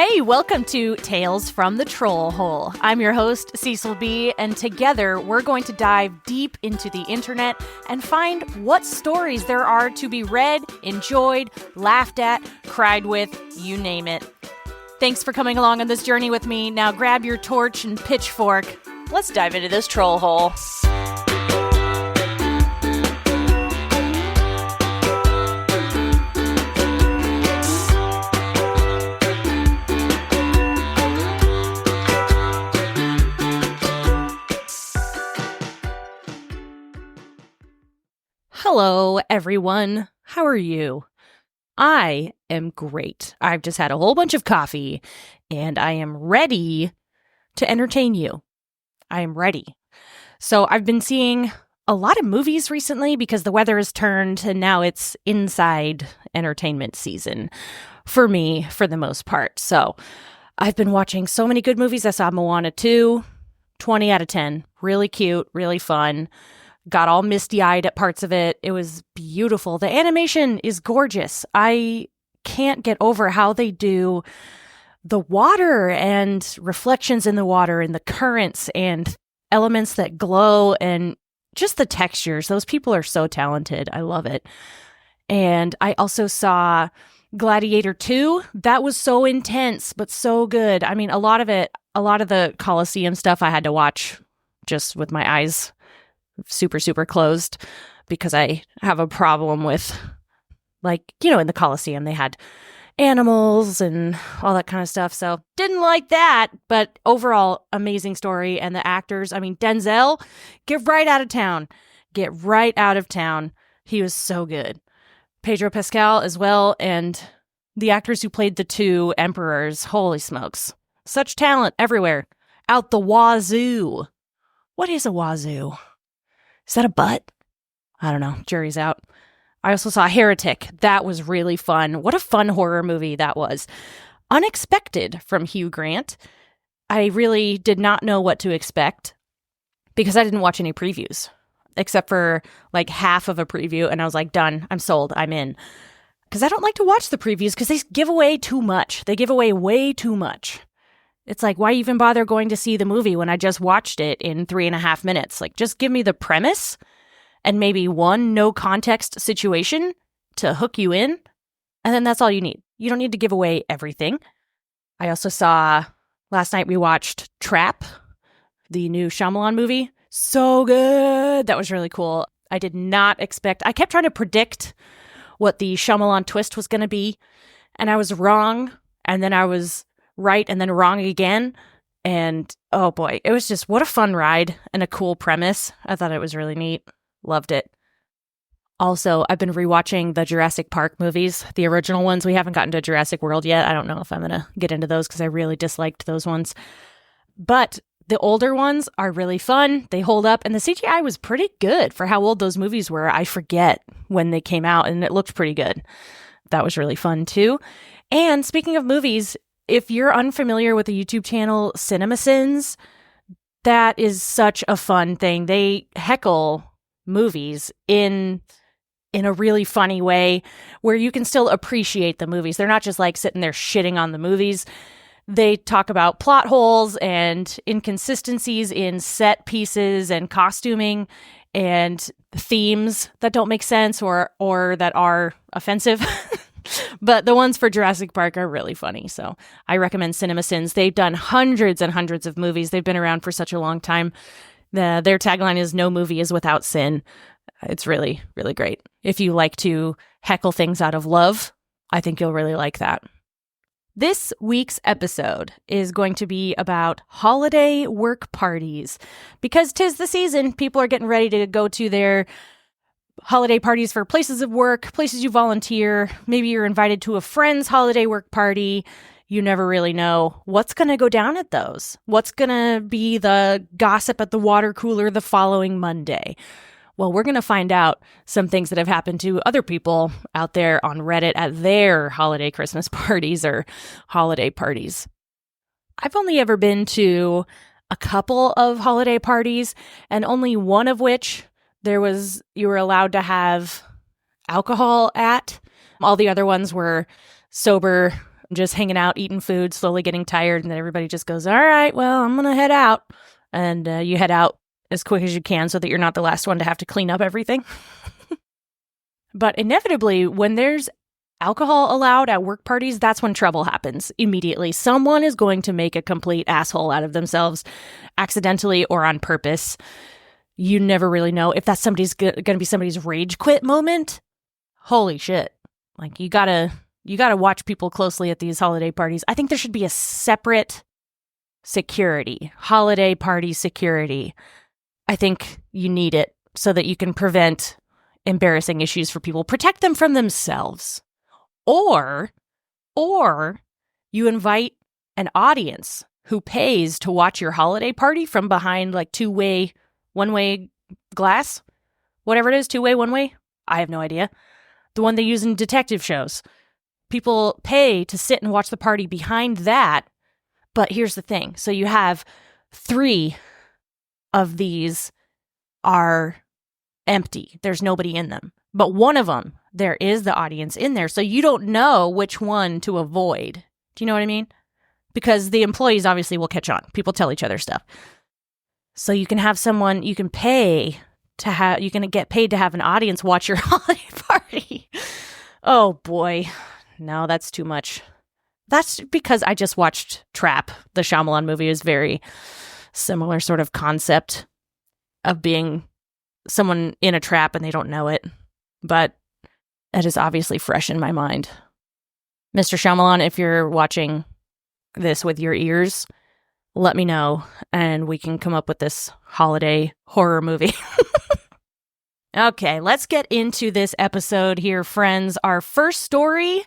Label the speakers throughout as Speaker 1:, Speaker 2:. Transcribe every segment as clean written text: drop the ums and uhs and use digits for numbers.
Speaker 1: Hey, welcome to Tales from the Troll Hole. I'm your host, Cecil Beee, and together we're going to dive deep into the internet and find what stories there are to be read, enjoyed, laughed at, cried with, you name it. Thanks for coming along on this journey with me. Now grab your torch and pitchfork. Let's dive into this troll hole. Hello, everyone. How are you? I am great. I've just had a whole bunch of coffee, and I am ready to entertain you. I am ready. So I've been seeing a lot of movies recently because the weather has turned, and now it's inside entertainment season for me, for the most part. So I've been watching so many good movies. I saw Moana 2, 20 out of 10. Really cute, really fun. Got all misty-eyed at parts of it. It was beautiful. The animation is gorgeous. I can't get over how they do the water and reflections in the water and the currents and elements that glow and just the textures. Those people are so talented. I love it. And I also saw Gladiator 2. That was so intense, but so good. I mean, a lot of the Colosseum stuff I had to watch just with my eyes super closed because I have a problem with, like, in the Colosseum they had animals and all that kind of stuff, so didn't like that. But overall, amazing story. And the actors, I mean, Denzel, get right out of town. He was so good. Pedro Pascal as well, and the actors who played the two emperors, holy smokes, such talent everywhere, out the wazoo. What is a wazoo? Is that a butt? I don't know. Jury's out. I also saw Heretic. That was really fun. What a fun horror movie that was. Unexpected from Hugh Grant. I really did not know what to expect because I didn't watch any previews except for like half of a preview. And I was like, done. I'm sold. I'm in. Because I don't like to watch the previews because they give away too much. They give away way too much. It's like, why even bother going to see the movie when I just watched it in 3.5 minutes? Like, just give me the premise and maybe one no context situation to hook you in. And then that's all you need. You don't need to give away everything. I also saw, last night we watched Trap, the new Shyamalan movie. So good. That was really cool. I did not expect, I kept trying to predict what the Shyamalan twist was going to be. And I was wrong. And then I was right and then wrong again. And oh boy, it was just, what a fun ride and a cool premise. I thought it was really neat. Loved it. Also, I've been rewatching the Jurassic Park movies, the original ones. We haven't gotten to Jurassic World yet. I don't know if I'm going to get into those because I really disliked those ones. But the older ones are really fun. They hold up, and the CGI was pretty good for how old those movies were. I forget when they came out, and it looked pretty good. That was really fun too. And speaking of movies, if you're unfamiliar with the YouTube channel CinemaSins, that is such a fun thing. They heckle movies in a really funny way where you can still appreciate the movies. They're not just like sitting there shitting on the movies. They talk about plot holes and inconsistencies in set pieces and costuming and themes that don't make sense or that are offensive. But the ones for Jurassic Park are really funny. So I recommend CinemaSins. They've done hundreds and hundreds of movies. They've been around for such a long time. Their tagline is "No movie is without sin." It's really, really great. If you like to heckle things out of love, I think you'll really like that. This week's episode is going to be about holiday work parties. Because 'tis the season, people are getting ready to go to their holiday parties for places of work, places you volunteer. Maybe you're invited to a friend's holiday work party. You never really know what's going to go down at those. What's going to be the gossip at the water cooler the following Monday? Well, we're going to find out some things that have happened to other people out there on Reddit at their holiday Christmas parties or holiday parties. I've only ever been to a couple of holiday parties, and only one of which you were allowed to have alcohol at. All the other ones were sober just hanging out, eating food, slowly getting tired, and then everybody just goes, all right, well, I'm going to head out. And you head out as quick as you can so that you're not the last one to have to clean up everything. But inevitably, when there's alcohol allowed at work parties, that's when trouble happens immediately. Someone is going to make a complete asshole out of themselves, accidentally or on purpose. You never really know if that's going to be somebody's rage quit moment. Holy shit. Like, you gotta watch people closely at these holiday parties. I think there should be a separate security, holiday party security. I think you need it so that you can prevent embarrassing issues for people, protect them from themselves. Or you invite an audience who pays to watch your holiday party from behind like one-way glass, whatever it is, two-way, one-way. I have no idea. The one they use in detective shows. People pay to sit and watch the party behind that. But here's the thing. So you have 3 of these are empty. There's nobody in them. But one of them, there is the audience in there. So you don't know which one to avoid. Do you know what I mean? Because the employees obviously will catch on. People tell each other stuff. So you can have someone, you can get paid to have an audience watch your holiday party. Oh boy. No, that's too much. That's because I just watched Trap. The Shyamalan movie is very similar sort of concept of being someone in a trap and they don't know it. But that is obviously fresh in my mind. Mr. Shyamalan, if you're watching this with your ears, let me know and we can come up with this holiday horror movie. Okay, let's get into this episode here, friends. Our first story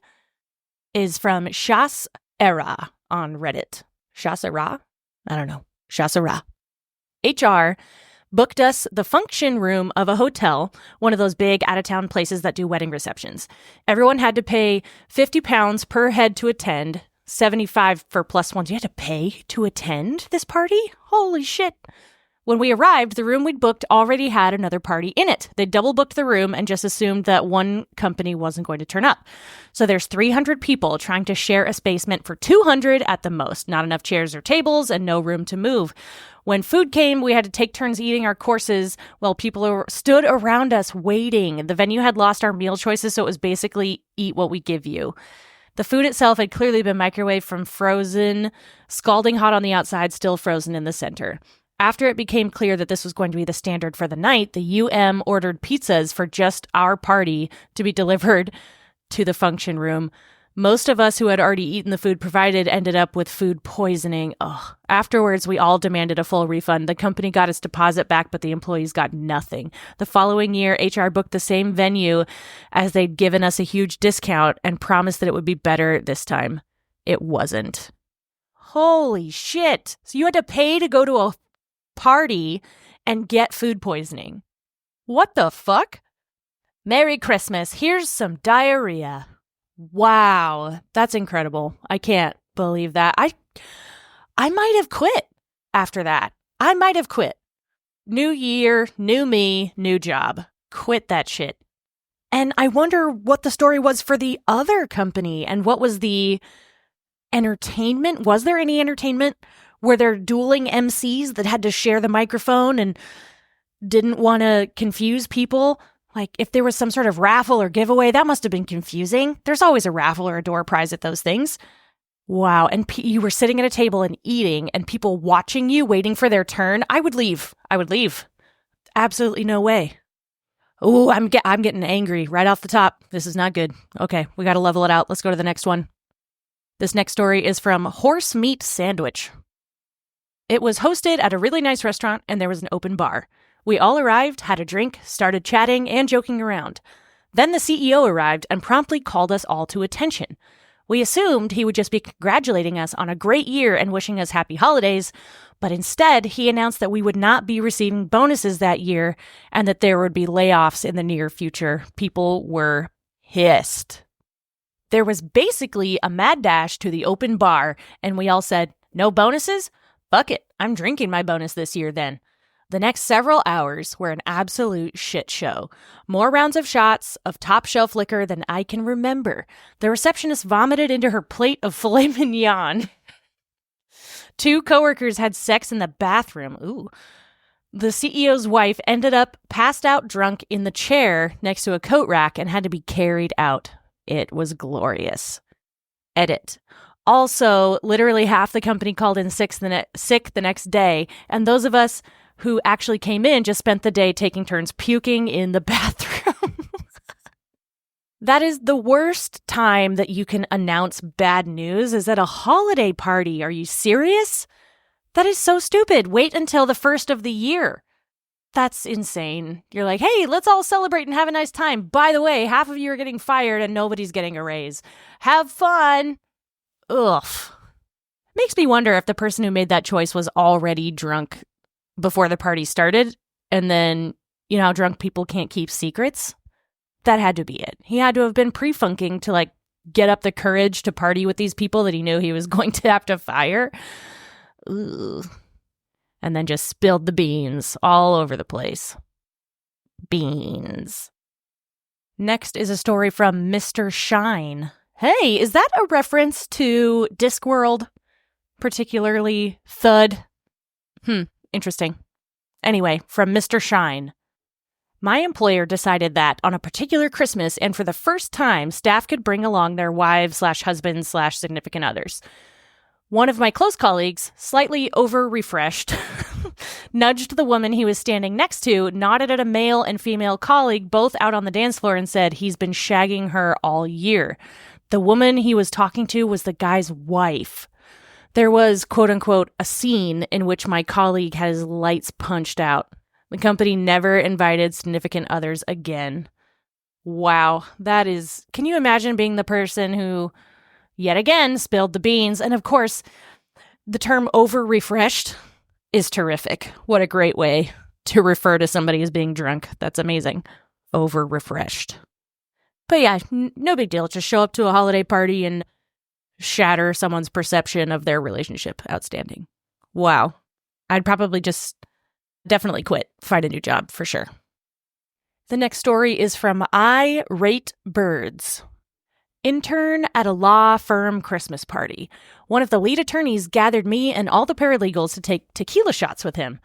Speaker 1: is from Shas Era on Reddit. Shas Era? I don't know. Shas Era. HR booked us the function room of a hotel, one of those big out-of-town places that do wedding receptions. Everyone had to pay £50 per head to attend, $75 for plus ones. You had to pay to attend this party? Holy shit. When we arrived, the room we'd booked already had another party in it. They double booked the room and just assumed that one company wasn't going to turn up. So there's 300 people trying to share a space meant for 200 at the most. Not enough chairs or tables and no room to move. When food came, we had to take turns eating our courses while people stood around us waiting. The venue had lost our meal choices, so it was basically eat what we give you. The food itself had clearly been microwaved from frozen, scalding hot on the outside, still frozen in the center. After it became clear that this was going to be the standard for the night, the UM ordered pizzas for just our party to be delivered to the function room. Most of us who had already eaten the food provided ended up with food poisoning. Ugh. Afterwards, we all demanded a full refund. The company got its deposit back, but the employees got nothing. The following year, HR booked the same venue as they'd given us a huge discount and promised that it would be better this time. It wasn't. Holy shit. So you had to pay to go to a party and get food poisoning. What the fuck? Merry Christmas. Here's some diarrhea. Wow, that's incredible. I can't believe that. I might have quit after that. I might have quit. New year, new me, new job. Quit that shit. And I wonder what the story was for the other company and what was the entertainment. Was there any entertainment? Were there dueling MCs that had to share the microphone and didn't want to confuse people? Like, if there was some sort of raffle or giveaway, that must have been confusing. There's always a raffle or a door prize at those things. Wow. And you were sitting at a table and eating and people watching you, waiting for their turn. I would leave. Absolutely no way. Ooh, I'm getting angry right off the top. This is not good. Okay, we got to level it out. Let's go to the next one. This next story is from Horse Meat Sandwich. It was hosted at a really nice restaurant and there was an open bar. We all arrived, had a drink, started chatting and joking around. Then the CEO arrived and promptly called us all to attention. We assumed he would just be congratulating us on a great year and wishing us happy holidays, but instead he announced that we would not be receiving bonuses that year and that there would be layoffs in the near future. People were pissed. There was basically a mad dash to the open bar, and we all said, "No bonuses? Fuck it, I'm drinking my bonus this year then." The next several hours were an absolute shit show. More rounds of shots of top shelf liquor than I can remember. The receptionist vomited into her plate of filet mignon. 2 coworkers had sex in the bathroom. Ooh. The CEO's wife ended up passed out drunk in the chair next to a coat rack and had to be carried out. It was glorious. Edit. Also, literally half the company called in sick the next day, and those of us who actually came in just spent the day taking turns puking in the bathroom. That is the worst time that you can announce bad news, is at a holiday party. Are you serious? That is so stupid. Wait until the first of the year. That's insane. You're like, hey, let's all celebrate and have a nice time. By the way, half of you are getting fired and nobody's getting a raise. Have fun. Ugh. Makes me wonder if the person who made that choice was already drunk before the party started. And then, you know how drunk people can't keep secrets? That had to be it. He had to have been pre-funking to like get up the courage to party with these people that he knew he was going to have to fire. Ugh. And then just spilled the beans all over the place. Beans. Next is a story from Mr. Shine. Hey, is that a reference to Discworld? Particularly Thud? Interesting. Anyway, from Mr. Shine. My employer decided that on a particular Christmas and for the first time, staff could bring along their wives/husbands/significant others. One of my close colleagues, slightly over-refreshed, nudged the woman he was standing next to, nodded at a male and female colleague, both out on the dance floor, and said he's been shagging her all year. The woman he was talking to was the guy's wife. There was, quote-unquote, a scene in which my colleague had his lights punched out. The company never invited significant others again. Wow, that is... Can you imagine being the person who, yet again, spilled the beans? And of course, the term over-refreshed is terrific. What a great way to refer to somebody as being drunk. That's amazing. Over-refreshed. But yeah, no big deal. Just show up to a holiday party and shatter someone's perception of their relationship. Outstanding. Wow. I'd probably just definitely quit. Find a new job for sure. The next story is from I Rate Birds. Intern at a law firm Christmas party. One of the lead attorneys gathered me and all the paralegals to take tequila shots with him.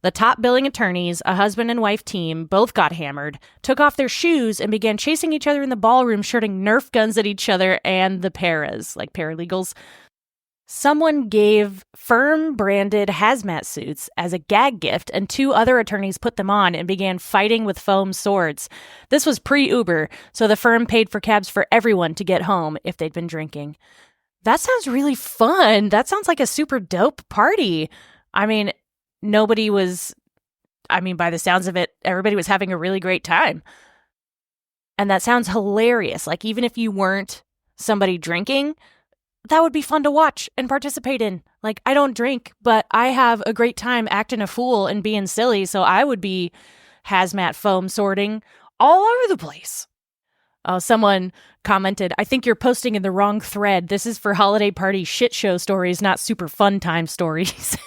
Speaker 1: The top billing attorneys, a husband and wife team, both got hammered, took off their shoes, and began chasing each other in the ballroom, shooting Nerf guns at each other and the paras, like paralegals. Someone gave firm-branded hazmat suits as a gag gift, and 2 other attorneys put them on and began fighting with foam swords. This was pre-Uber, so the firm paid for cabs for everyone to get home if they'd been drinking. That sounds really fun. That sounds like a super dope party. I mean, by the sounds of it, everybody was having a really great time. And that sounds hilarious. Like, even if you weren't somebody drinking, that would be fun to watch and participate in. Like, I don't drink, but I have a great time acting a fool and being silly, so I would be hazmat foam sorting all over the place. Oh, someone commented, I think you're posting in the wrong thread. This is for holiday party shit show stories, not super fun time stories.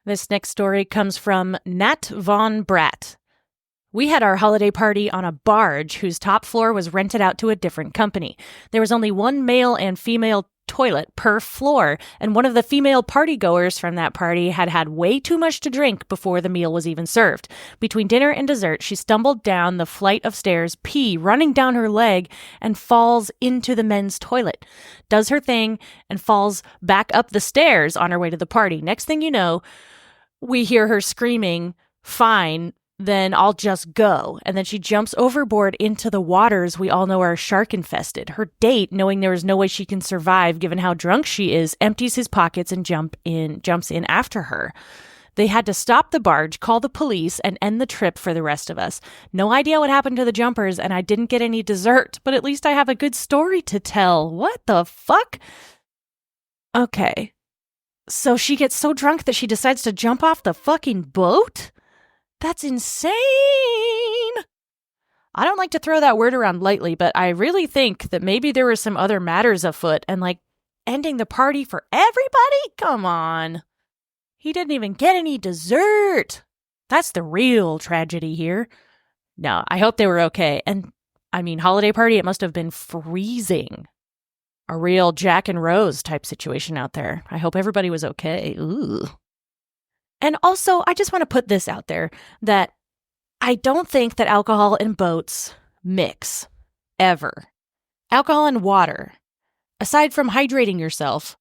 Speaker 1: This next story comes from Nat Von Bratt. We had our holiday party on a barge whose top floor was rented out to a different company. There was only one male and female toilet per floor, and one of the female partygoers from that party had had way too much to drink before the meal was even served. Between dinner and dessert, she stumbled down the flight of stairs, pee running down her leg, and falls into the men's toilet. Does her thing and falls back up the stairs on her way to the party. Next thing you know, we hear her screaming, "Fine, then I'll just go." And then she jumps overboard into the waters we all know are shark infested. Her date, knowing there is no way she can survive given how drunk she is, empties his pockets and jumps in after her. They had to stop the barge, call the police, and end the trip for the rest of us. No idea what happened to the jumpers, and I didn't get any dessert, but at least I have a good story to tell. What the fuck? Okay. So she gets so drunk that she decides to jump off the fucking boat? That's insane. I don't like to throw that word around lightly, but I really think that maybe there were some other matters afoot, and like ending the party for everybody? Come on. He didn't even get any dessert. That's the real tragedy here. No, I hope they were okay. And I mean, holiday party, it must have been freezing. A real Jack and Rose type situation out there. I hope everybody was okay. Ooh. And also, I just want to put this out there that I don't think that alcohol and boats mix. Ever. Alcohol and water. Aside from hydrating yourself,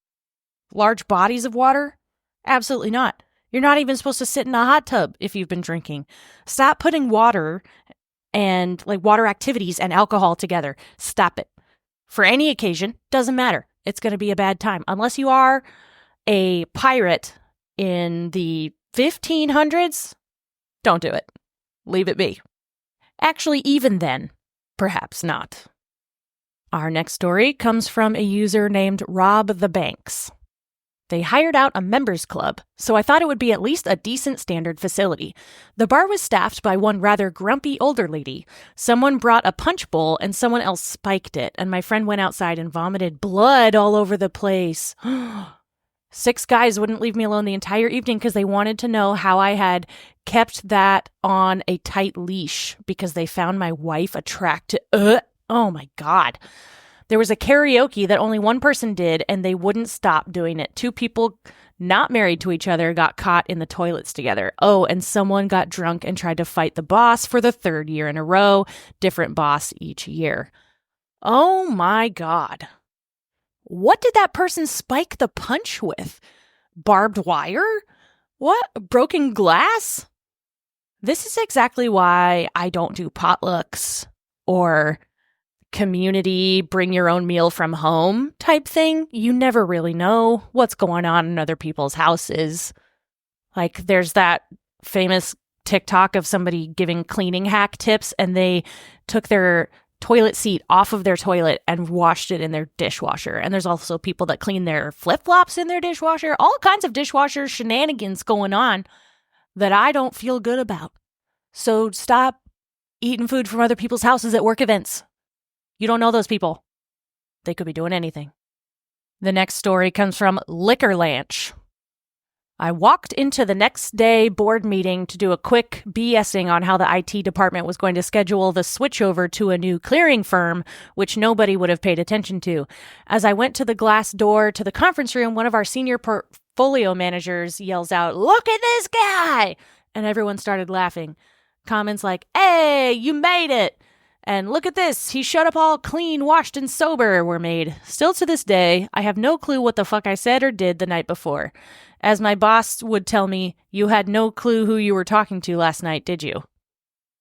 Speaker 1: large bodies of water? Absolutely not. You're not even supposed to sit in a hot tub if you've been drinking. Stop putting water and water activities and alcohol together. Stop it. For any occasion, doesn't matter. It's going to be a bad time. Unless you are a pirate in the 1500s, don't do it. Leave it be. Actually, even then, perhaps not. Our next story comes from a user named Rob the Banks. They hired out a members club, so I thought it would be at least a decent standard facility. The bar was staffed by one rather grumpy older lady. Someone brought a punch bowl and someone else spiked it, and my friend went outside and vomited blood all over the place. 6 guys wouldn't leave me alone the entire evening because they wanted to know how I had kept that on a tight leash because they found my wife attractive. Oh my God. There was a karaoke that only one person did, and they wouldn't stop doing it. 2 people not married to each other got caught in the toilets together. Oh, and someone got drunk and tried to fight the boss for the 3rd year in a row. Different boss each year. Oh my God. What did that person spike the punch with? Barbed wire? What? Broken glass? This is exactly why I don't do potlucks or community, bring your own meal from home type thing. You never really know what's going on in other people's houses. There's that famous TikTok of somebody giving cleaning hack tips, and they took their toilet seat off of their toilet and washed it in their dishwasher. And there's also people that clean their flip-flops in their dishwasher. All kinds of dishwasher shenanigans going on that I don't feel good about. So stop eating food from other people's houses at work events. You don't know those people. They could be doing anything. The next story comes from Liquor Lanch. I walked into the next day board meeting to do a quick BSing on how the IT department was going to schedule the switchover to a new clearing firm, which nobody would have paid attention to. As I went to the glass door to the conference room, one of our senior portfolio managers yells out, "Look at this guy!" And everyone started laughing. Comments like, "Hey, you made it!" And "Look at this, he showed up all clean, washed, and sober" were made. Still to this day, I have no clue what the fuck I said or did the night before. As my boss would tell me, "You had no clue who you were talking to last night, did you?"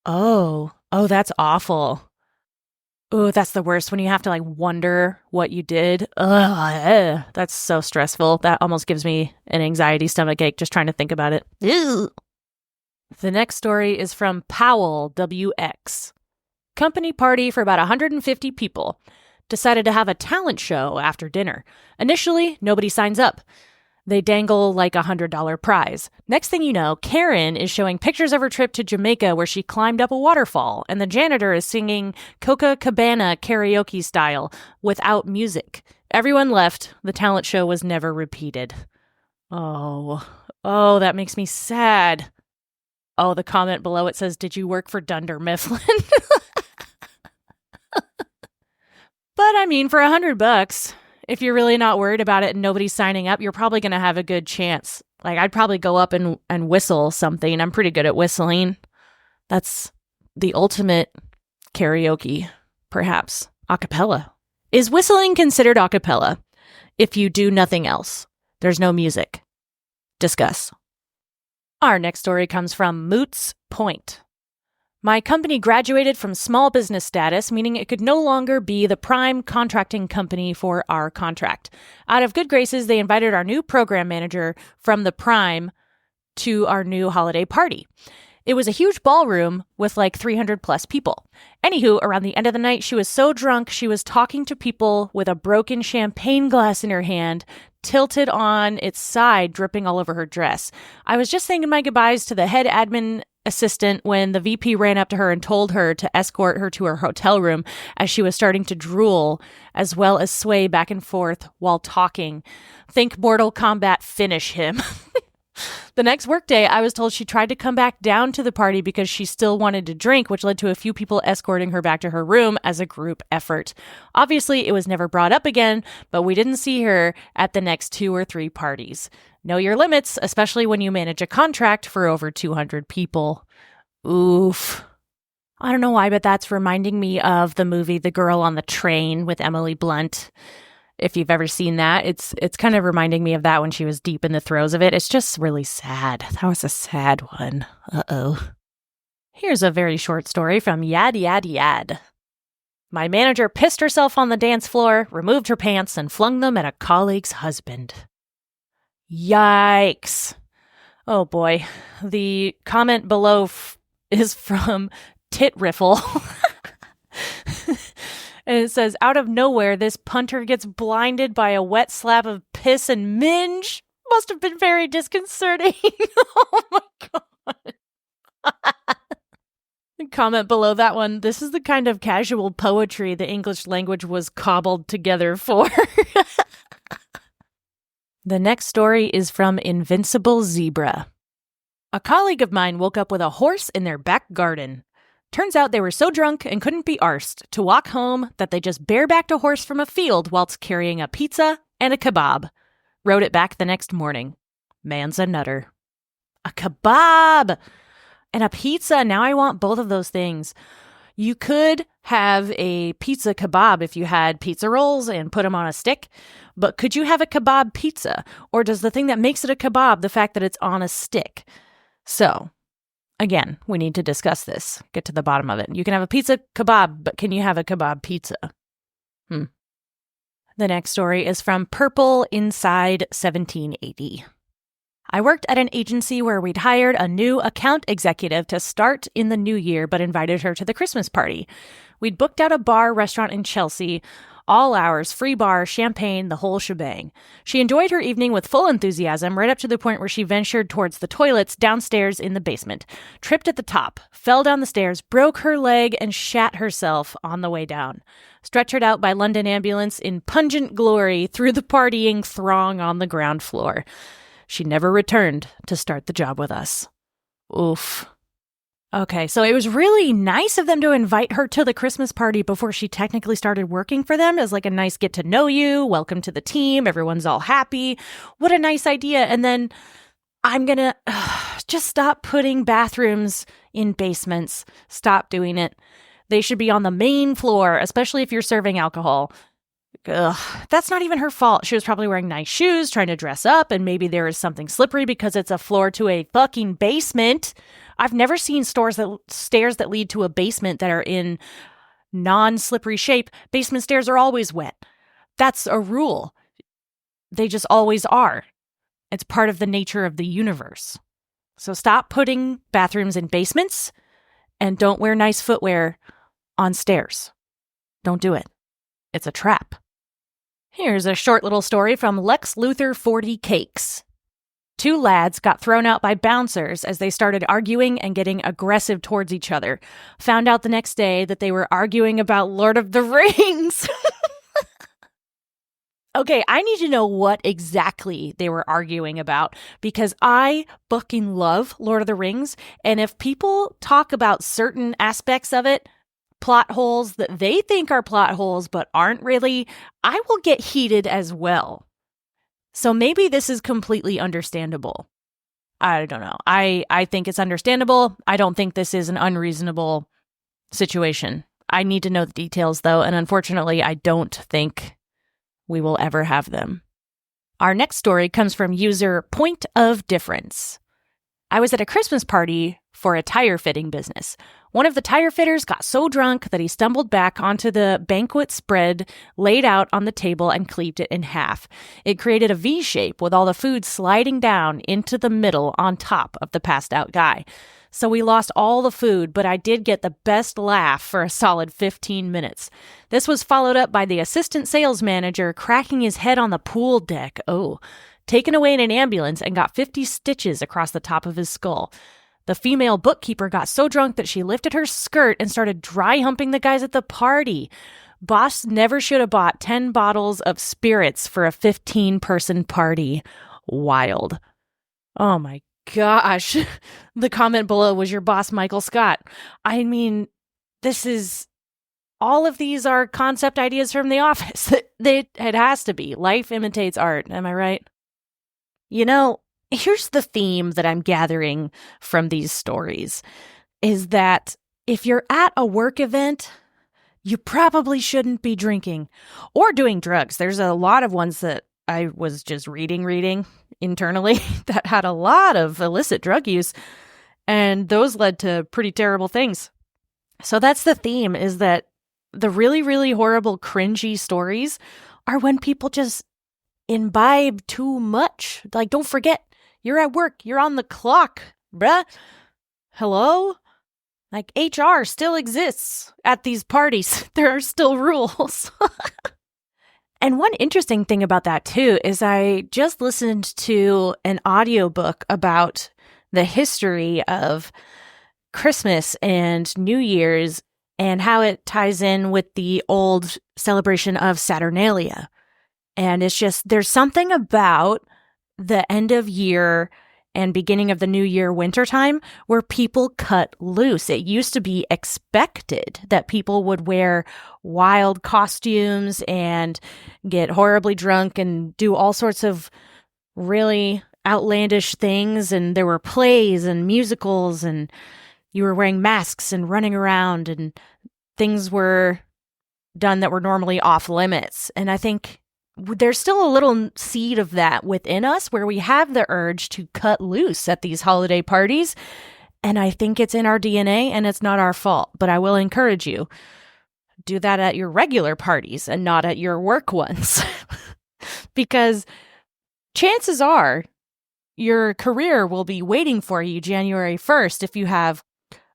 Speaker 1: Oh, that's awful. Oh, that's the worst when you have to wonder what you did. Ugh, that's so stressful. That almost gives me an anxiety stomachache just trying to think about it. Ew. The next story is from Powell WX. Company party for about 150 people. Decided to have a talent show after dinner. Initially, nobody signs up. They dangle a $100 prize. Next thing you know, Karen is showing pictures of her trip to Jamaica where she climbed up a waterfall, and the janitor is singing Copacabana karaoke style without music. Everyone left. The talent show was never repeated. Oh, that makes me sad. Oh, the comment below it says, "Did you work for Dunder Mifflin?" But I mean, for $100, if you're really not worried about it and nobody's signing up, you're probably going to have a good chance. I'd probably go up and whistle something. I'm pretty good at whistling. That's the ultimate karaoke, perhaps. Acapella. Is whistling considered acapella if you do nothing else? There's no music. Discuss. Our next story comes from Moots Point. My company graduated from small business status, meaning it could no longer be the prime contracting company for our contract. Out of good graces, they invited our new program manager from the prime to our new holiday party. It was a huge ballroom with 300 plus people. Anywho, around the end of the night, she was so drunk, she was talking to people with a broken champagne glass in her hand, tilted on its side, dripping all over her dress. I was just saying my goodbyes to the head admin assistant when the VP ran up to her and told her to escort her to her hotel room as she was starting to drool, as well as sway back and forth while talking. Think Mortal Kombat finish him. The next workday, I was told she tried to come back down to the party because she still wanted to drink, which led to a few people escorting her back to her room as a group effort. Obviously, it was never brought up again, but we didn't see her at the next 2 or 3 parties. Know your limits, especially when you manage a contract for over 200 people. Oof. I don't know why, but that's reminding me of the movie The Girl on the Train with Emily Blunt. If you've ever seen that, it's kind of reminding me of that when she was deep in the throes of it. It's just really sad. That was a sad one. Uh-oh. Here's a very short story from Yad Yad Yad. My manager pissed herself on the dance floor, removed her pants, and flung them at a colleague's husband. Yikes. Oh boy. The comment below is from Tit Riffle. And it says, out of nowhere, this punter gets blinded by a wet slab of piss and minge. Must have been very disconcerting. Oh my God. Comment below that one, this is the kind of casual poetry the English language was cobbled together for. The next story is from Invincible Zebra. A colleague of mine woke up with a horse in their back garden. Turns out they were so drunk and couldn't be arsed to walk home that they just barebacked a horse from a field whilst carrying a pizza and a kebab. Rode it back the next morning. Man's a nutter. A kebab and a pizza. Now I want both of those things. You could have a pizza kebab if you had pizza rolls and put them on a stick, but could you have a kebab pizza? Or does the thing that makes it a kebab the fact that it's on a stick? So, again, we need to discuss this, get to the bottom of it. You can have a pizza kebab, but can you have a kebab pizza? The next story is from Purple Inside 1780. I worked at an agency where we'd hired a new account executive to start in the new year, but invited her to the Christmas party. We'd booked out a bar restaurant in Chelsea, all hours, free bar, champagne, the whole shebang. She enjoyed her evening with full enthusiasm, right up to the point where she ventured towards the toilets downstairs in the basement, tripped at the top, fell down the stairs, broke her leg, and shat herself on the way down. Stretchered out by London ambulance in pungent glory through the partying throng on the ground floor. She never returned to start the job with us. Oof. Okay, so it was really nice of them to invite her to the Christmas party before she technically started working for them as like a nice get to know you, welcome to the team, everyone's all happy. What a nice idea. And then I'm gonna just stop putting bathrooms in basements. Stop doing it. They should be on the main floor, especially if you're serving alcohol. Ugh, that's not even her fault. She was probably wearing nice shoes, trying to dress up, and maybe there is something slippery because it's a floor to a fucking basement. I've never seen stairs that lead to a basement that are in non-slippery shape. Basement stairs are always wet. That's a rule. They just always are. It's part of the nature of the universe. So stop putting bathrooms in basements and don't wear nice footwear on stairs. Don't do it. It's a trap. Here's a short little story from Lex Luthor 40 Cakes. 2 lads got thrown out by bouncers as they started arguing and getting aggressive towards each other. Found out the next day that they were arguing about Lord of the Rings. Okay, I need to know what exactly they were arguing about because I fucking love Lord of the Rings. And if people talk about certain aspects of it, plot holes that they think are plot holes but aren't really, I will get heated as well. So maybe this is completely understandable. I don't know. I think it's understandable. I don't think this is an unreasonable situation. I need to know the details though, and unfortunately, I don't think we will ever have them. Our next story comes from user Point of Difference. I was at a Christmas party for a tire fitting business. One of the tire fitters got so drunk that he stumbled back onto the banquet spread laid out on the table and cleaved it in half. It created a V shape with all the food sliding down into the middle on top of the passed out guy. So we lost all the food, but I did get the best laugh for a solid 15 minutes. This was followed up by the assistant sales manager cracking his head on the pool deck. Taken away in an ambulance and got 50 stitches across the top of his skull. The female bookkeeper got so drunk that she lifted her skirt and started dry humping the guys at the party. Boss never should have bought 10 bottles of spirits for a 15-person party. Wild. Oh my gosh. The comment below was your boss, Michael Scott. I mean, all of these are concept ideas from The Office. It has to be. Life imitates art. Am I right? You know, here's the theme that I'm gathering from these stories is that if you're at a work event, you probably shouldn't be drinking or doing drugs. There's a lot of ones that I was just reading internally that had a lot of illicit drug use, and those led to pretty terrible things. So that's the theme, is that the really, really horrible, cringy stories are when people just imbibe too much. Like, don't forget, you're at work, you're on the clock, bruh. Hello? Like, HR still exists at these parties. There are still rules. And one interesting thing about that, too, is I just listened to an audiobook about the history of Christmas and New Year's and how it ties in with the old celebration of Saturnalia. And it's just, there's something about the end of year and beginning of the new year wintertime where people cut loose. It used to be expected that people would wear wild costumes and get horribly drunk and do all sorts of really outlandish things. And there were plays and musicals, and you were wearing masks and running around, and things were done that were normally off limits. And I think there's still a little seed of that within us where we have the urge to cut loose at these holiday parties. And I think it's in our DNA and it's not our fault. But I will encourage you, do that at your regular parties and not at your work ones. Because chances are your career will be waiting for you January 1st if you have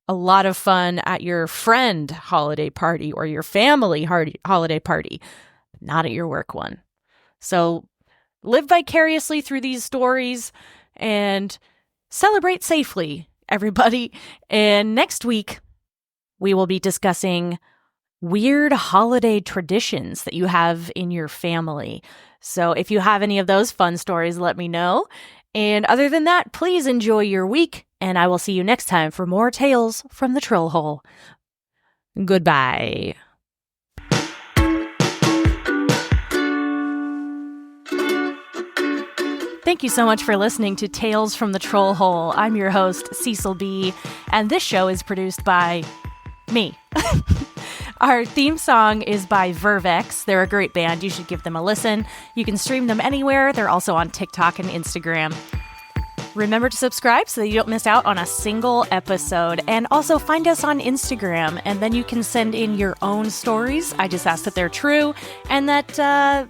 Speaker 1: a lot of fun at your friend holiday party or your family holiday party, not at your work one. So live vicariously through these stories and celebrate safely, everybody. And next week, we will be discussing weird holiday traditions that you have in your family. So if you have any of those fun stories, let me know. And other than that, please enjoy your week, and I will see you next time for more Tales from the Troll Hole. Goodbye. Thank you so much for listening to Tales from the Troll Hole. I'm your host, Cecil Beee, and this show is produced by me. Our theme song is by Vervex. They're a great band. You should give them a listen. You can stream them anywhere. They're also on TikTok and Instagram. Remember to subscribe so that you don't miss out on a single episode. And also find us on Instagram, and then you can send in your own stories. I just ask that they're true and that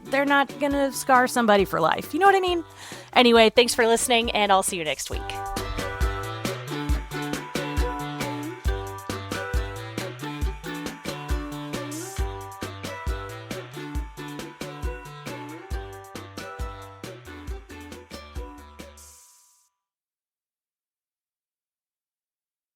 Speaker 1: they're not going to scar somebody for life. You know what I mean? Anyway, thanks for listening, and I'll see you next week.